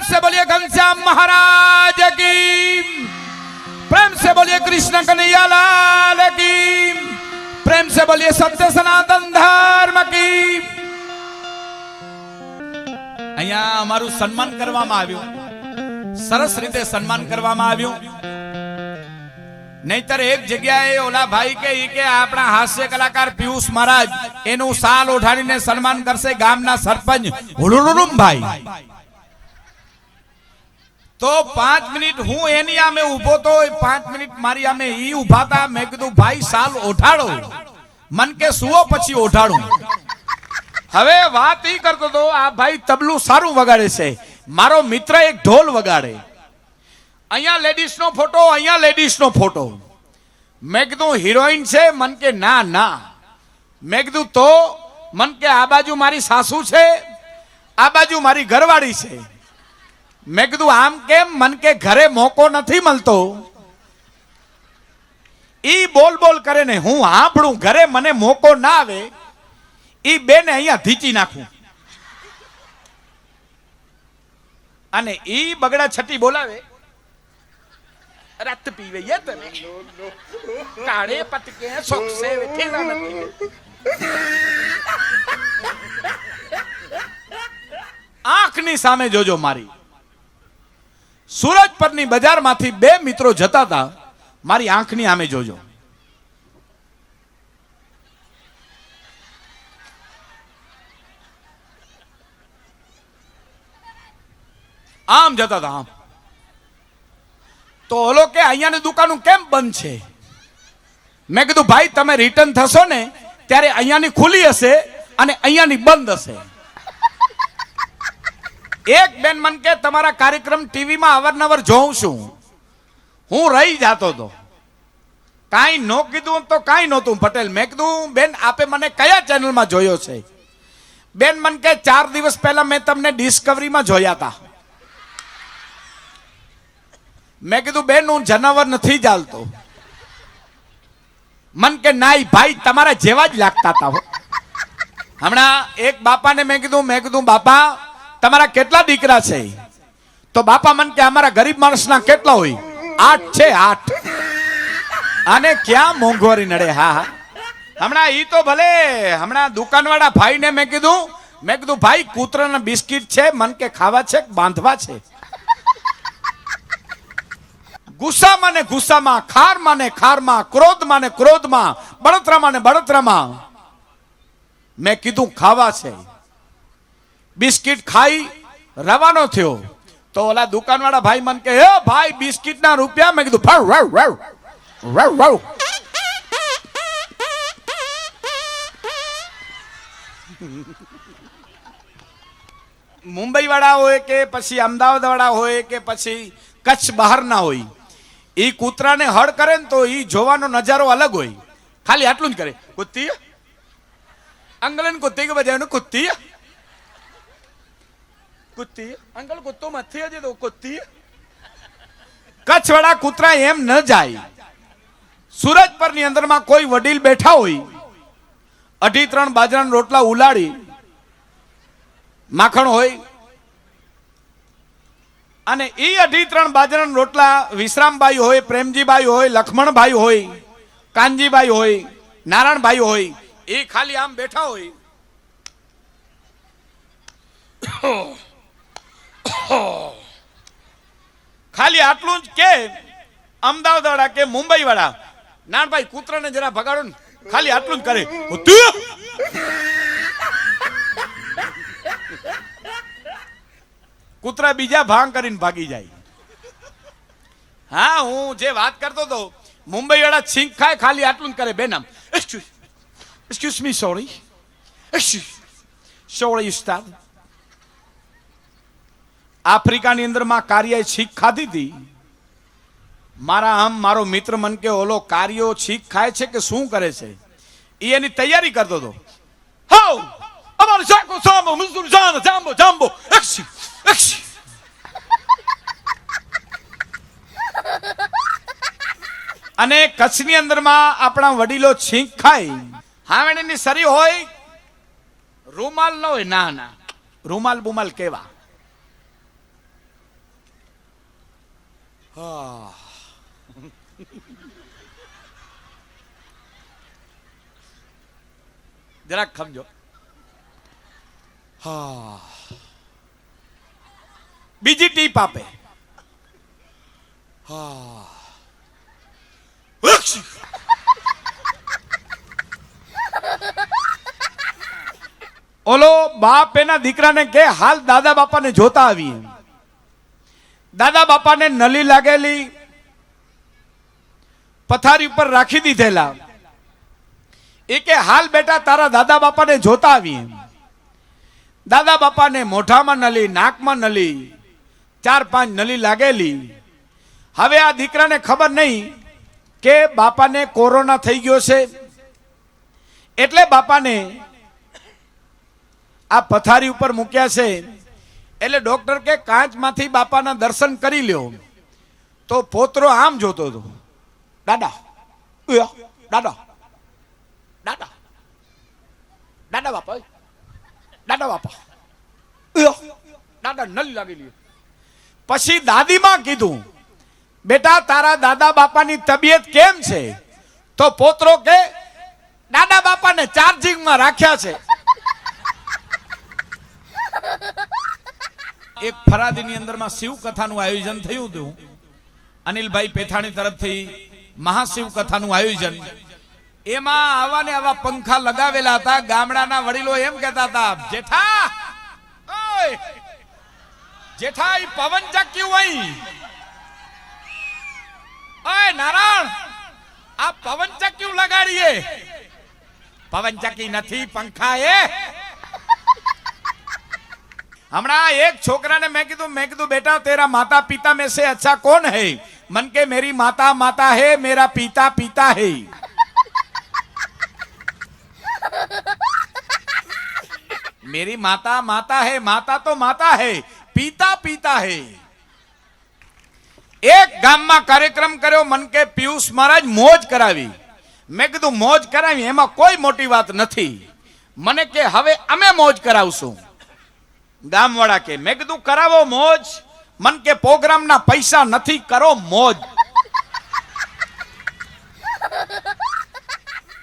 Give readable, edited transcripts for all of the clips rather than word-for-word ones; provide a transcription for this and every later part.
से बोलिए घनश्याम महाराज की, प्रेम से बोलिए कृष्ण कन्हैया लाल की, प्रेम से बोलिए सत्य सनातन धर्म की। અહીંયા અમારું સન્માન કરવામાં આવ્યું, સરસ રીતે સન્માન કરવામાં આવ્યું. નહીતર એક જગ્યાએ ઓલા ભાઈ કે આપણા હાસ્ય કલાકાર પિયુષ મહારાજ એનું સાલ ઓઢાડીને સન્માન કરશે ગામના સરપંચ હુડુરુમભાઈ. તો 5 મિનિટ હું એની આમે ઉભો તો 5 મિનિટ મારી આમે ઈ ઉભા હતા. મેં કીધું ભાઈ સાલ ઓઢાડો, મન કે સુવો પછી ઓઢાડું. હવે વાત ઈ કરતો તો આ ભાઈ તબલું સારું વગાડે છે, મારો મિત્ર એક ઢોલ વગાડે. અહીંયા લેડીઝ નો ફોટો, અહીંયા લેડીઝ નો ફોટો. મેં કીધું હિરોઈન છે? મન કે ના ના. મેં કીધું તો? મન કે આ બાજુ મારી સાસુ છે, આ બાજુ મારી ઘરવાળી છે. મેં કીધું આમ કેમ? મન કે ઘરે મોકો નથી મળતો. ઈ બોલ બોલ કરે ને હું સાંભળું, ઘરે મને મોકો ના આવે. ઈ બેને અહીંયા ધીચી નાખું અને ઈ બગડા છઠ્ઠી બોલાવે, રત પીવે યે તને કાળે પતકે શોખ સે વેઠેલા નથી. આંખની સામે જોજો મારી. સુરજ પરની બજારમાંથી 2 મિત્રો જતા હતા, મારી આંખની સામે જોજો. આમ જતા હતા આમ. તો ઓલો કે અહીંયાની દુકાનો કેમ બંધ છે? મેં કીધું ભાઈ તમે રિટર્ન થશો ને ત્યારે અહીંયાની ખુલ્લી હશે અને અહીંયાની બંધ હશે. એક બેન મન કે તમારા કાર્યક્રમ ટીવીમાં અવારનવાર જોઉં છું. હું રહી જાતો હતો, કાંઈ નો કીધું તો કાંઈ નહોતું પટેલ. મેં કીધું બેન આપે મને કયા ચેનલમાં જોયો છે? બેન મન કે 4 દિવસ પહેલા મેં તમને ડિસ્કવરીમાં જોયા હતા. મેં કીધું બેન હું જનાવર નથી ચાલતો. મન કે નાઈ ભાઈ તમારા જેવા જ લાગતા હતા. હમણાં એક બાપાને મેં કીધું બાપા તમારા કેટલા દીકરા છે? તો બાપા મન કે અમારા ગરીબ માણસના કેટલા હોય? 8 છે 8. આને ક્યાં મોંઘવારી નડે. હા હમણાં ઈ તો ભલે હમણાં દુકાનવાળા ભાઈને મેં કીધું ભાઈ કૂતરાના બિસ્કિટ છે, મન કે ખાવા છે કે બાંધવા છે? ગુસ્સામાં ને ગુસ્સામાં, ખારમાં ને ખારમાં, ક્રોધમાં ને ક્રોધમાં, બળતરામાં ને બળતરામાં મેં કીધું ખાવા છે. બિસ્કિટ ખાઈ રવાનો થયો તો ઓલા દુકાનવાળા ભાઈ મન કે હે ભાઈ બિસ્કિટના રૂપિયા. મેં કીધું ભાવ વાવ વાવ વાવ વાવ. મુંબઈ વાળા હોય કે પછી અમદાવાદ વાળા હોય કે પછી કચ્છ બહારના હોય, ઈ કૂતરાને હળ કરે ને તો ઈ જોવાનો નજારો અલગ હોય. ખાલી આટલું જ કરે, કુત્તી અંગલન કુત્તી કે બજાય કુત્તી કુત્તી અંકલ કુત્તો મથી હજે તો કુત્તી. કચ્છ વાળા કૂતરા એમ ન જાય. સુરજ પરની અંદરમાં કોઈ વડીલ બેઠા હોય, 2.5-3 બાજરાના રોટલા ઉલાડી, માખણ હોય અને એ 2.5-3 બાજરાના રોટલા વિશ્રામભાઈ હોય, પ્રેમજીભાઈ હોય, લક્ષ્મણભાઈ હોય, કાનજીભાઈ હોય, નારાયણભાઈ હોય, એ ખાલી આમ બેઠા હોય. ખાલી આટલું જ કે અમદાવાદ વાળા કે મુંબઈ વાળા નાનભાઈ કૂતરાને જરા ભગાડો ને, ખાલી આટલું જ કરે. કૂતરા બીજા ભાંગ કરીને ભાગી જાય. હા હું જે વાત કરતો હતો, મુંબઈ વાળા છીંક ખાય, ખાલી આટલું જ કરે. Benam excuse me, sorry sorry ઉસ્તાદ. આફ્રિકાની અંદર માં કાર્યએ છીંક ખાધી હતી. મારો મિત્ર મન કે ઓલો કાર્યો છીંક ખાય છે કે શું કરે છે, એ એની તૈયારી કરતો હતો. હાઉ અમારો સાકો સામો મજદૂર જાન જાંબો જાંબો એક્સી એક્સી. અને કચ્છની અંદરમાં આપણા વડીલો છીંક ખાય, હાવેણીની સરી હોય, રૂમાલ ન હોય. ના ના રૂમાલ બુમાલ કેવા જરાક સમજો. બીજી ટીપ આપે. ઓલો બાપ એના દીકરાને કે હાલ દાદા બાપાને જોતા આવીએ. દાદા બાપાને નલી લાગેલી પથારી ઉપર રાખી દીધેલા. એ કે હાલ બેટા તારા દાદા બાપાને જોતા આવીએ. દાદા બાપાને મોઢામાં નલી, નાકમાં નલી, 4-5 નલી લાગેલી. હવે આ દીકરાને ખબર નહીં કે બાપાને કોરોના થઈ ગયો છે, એટલે બાપાને આ પથારી ઉપર મૂક્યા છે. એટલે ડોક્ટર કે કાચમાંથી બાપાના દર્શન કરી લ્યો. તો પોતરો આમ જોતો હતો, દાદા દાદા દાદા દાદા બાપા, દાદા બાપા, દાદા નલી લાગેલી. પછી દાદીમાં કીધું, બેટા તારા દાદા બાપાની તબિયત કેમ છે? તો પોતરો કે દાદા બાપાને ચાર્જિંગમાં રાખ્યા છે. એક ફરાદીની અંદરમાં શિવ કથાનું આયોજન થયું હતું. અનિલભાઈ પેથાણી તરફથી મહાશિવ કથાનું આયોજન. એમાં આવા ને આવા પંખા લગાવેલા હતા. ગામડાના વડીલો એમ કહેતા હતા, જેઠા ઓય જેઠા ઈ પવન ચક્યું હોય. ઓય નારાયણ આ પવન ચક્યું લગાડીએ. પવન ચક્કી નથી, પંખા એ. હમણાં એક છોકરાને મેં કીધું બેટા तेरा माता पिता में से अच्छा कौन है? मन के मेरी माता माता है, मेरा पिता पिता है. मेरी माता माता है, माता तो माता है, पिता पिता है. एक ગામમાં કાર્યક્રમ કર્યો. મન કે પિયુષ મહારાજ મોજ કરાવી. મેં કીધું મોજ કરાવી એમાં કોઈ મોટી વાત નથી. મને કે હવે અમે મોજ કરાવશું. ગામવાળા કે મેં કીધું કરાવો મોજ. મન કે પ્રોગ્રામના પૈસા નથી, કરો મોજ.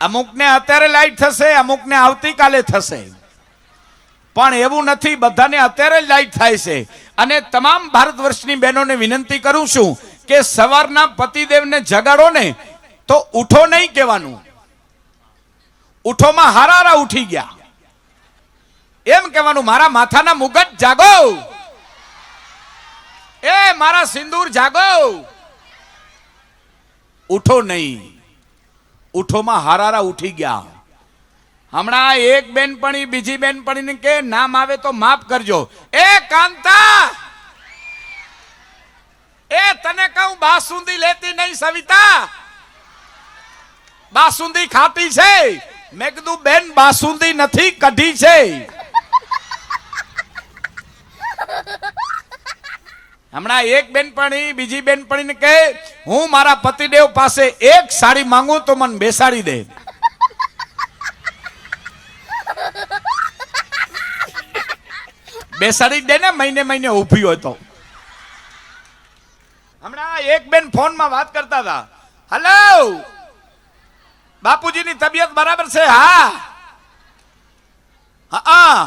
અમુકને અત્યારે લાઈટ થશે, અમુકને આવતીકાલે થશે, પણ એવું નથી, બધાને અત્યારે જ લાઈટ થાય છે. અને તમામ ભારત વર્ષની બહેનોને વિનંતી કરું છું કે સવારના પતિદેવને જગાડો ને તો ઉઠો નહીં કહેવાનું. ઉઠોમાં હારારા ઉઠી ગયા એમ કહેવાનું. મારા માથાના મુગટ જાગો, એ મારા સિંદૂર જાગો. ઉઠો નહીં. ઉઠોમાં હારારા ઉઠી ગયા. હમણાં એક બેનપણી બીજી બેનપણીને કે નામ આવે તો માફ કરજો. એ કાંતા, એ તને કહું બાસુંદી લેતી નહીં સવિતા, બાસુંદી ખાટી છે. મેં કીધું બેન બાસુંદી નથી, કઢી છે. હમણાં એક બેનપણી બીજી બેનપણીને કહે હું મારા પતિદેવ પાસે એક સાડી માંગુ તો મને બેસાડી દે. બેસાડી દે ને, મહિને મહિને ઊભી હોય તો. હમણાં એક બેન ફોનમાં વાત કરતા હતા. હેલો બાપુજીની તબિયત બરાબર છે? હા હા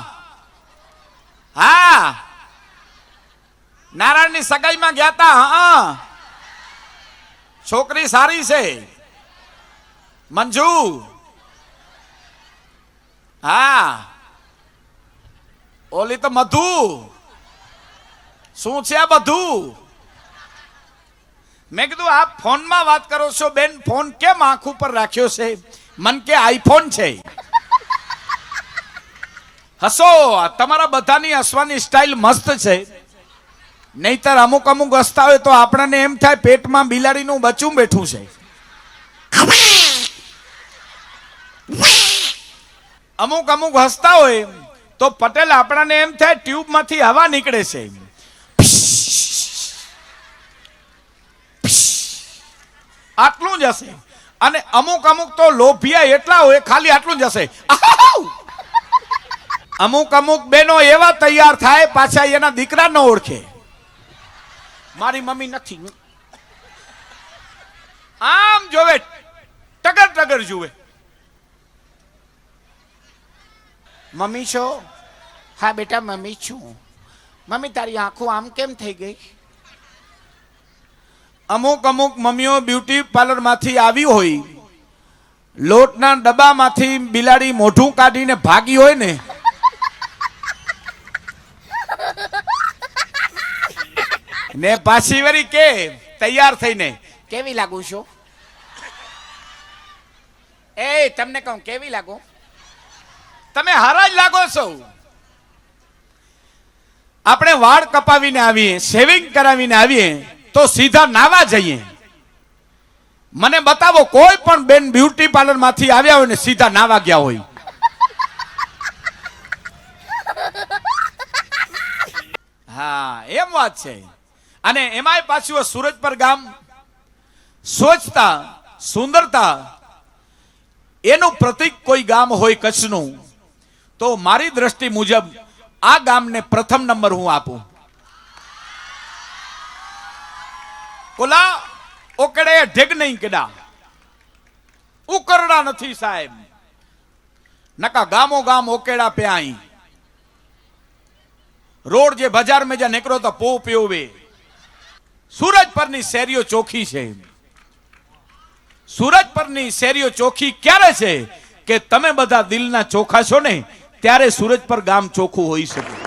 હા. નારાયણની સગાઈમાં ગયા તા. હા છોકરી સારી છે, મંજુ. હા ઓલી તો મધુ. શું છે આ બધું? મેં કીધું આપ ફોનમાં વાત કરો છો બેન, ફોન કેમ આંખ ઉપર રાખ્યો છે? મન કે આઈફોન છે. હસો, તમારા બધાની હસવાની સ્ટાઇલ મસ્ત છે. નહીતર અમુક અમુક હસતા હોય તો આપણને એમ થાય પેટમાં બિલાડીનું બચ્ચું બેઠું છે. અમુક અમુક હસતા હોય તો પટેલ આપણને એમ થાય ટ્યુબમાંથી હવા નીકળે છે. આટલું જ હશે. અને અમુક અમુક તો લોભિયા એટલા હોય ખાલી આટલું જ હશે. અમુક અમુક બેનો એવા તૈયાર થાય પાછા એના દીકરા ન ઓળખે. મારી મમ્મી નથી, આમ જોવે, ટગર ટગર જુએ. મમ્મી છો? હા બેટા મમ્મી છું. મમ્મી તારી આંખો આમ કેમ થઈ ગઈ? અમુક અમુક મમ્મીઓ બ્યુટી પાર્લર માંથી આવી હોય, લોટના ડબ્બામાંથી બિલાડી મોઢું કાઢીને ભાગી હોય ને, ને પાછી વળી કે તૈયાર થઈને કેવી લાગુ છું? એ તમને કહું કેવી લાગુ? તમે હારા જ લાગો છો. આપણે વાળ કપાવીને આવીએ, શેવિંગ કરાવીને આવીએ તો સીધા નાવા જઈએ. મને બતાવો કોઈ પણ બેન બ્યુટી પાર્લર માંથી આવ્યા હોય ને સીધા નાવા ગયા હોય? હા, એમ વાત છે. અને એમાંય પાછું સુરજપર ગામ, સ્વચ્છતા, સુંદરતા એનું પ્રતીક કોઈ ગામ હોય કચ્છનું, તો મારી દ્રષ્ટિ મુજબ આ ગામને પ્રથમ નંબર હું આપું. કોલા ઓકડે ઢેગ નહીં કેડા, ઉકરડા નથી સાહેબ, નકા ગામો ગામ ઓકેડા પ્યાઈ. રોડ જે બજાર में जा નીકળો તો પો પીઓવે. સૂરજ પરની શેરીઓ ચોખ્ખી છે. સૂરજ પરની શેરીઓ ચોખ્ખી ક્યારે છે કે તમે બધા દિલના ચોખા છો ને, ત્યારે સૂરજ પર ગામ ચોખ્ખું હોઈ શકે.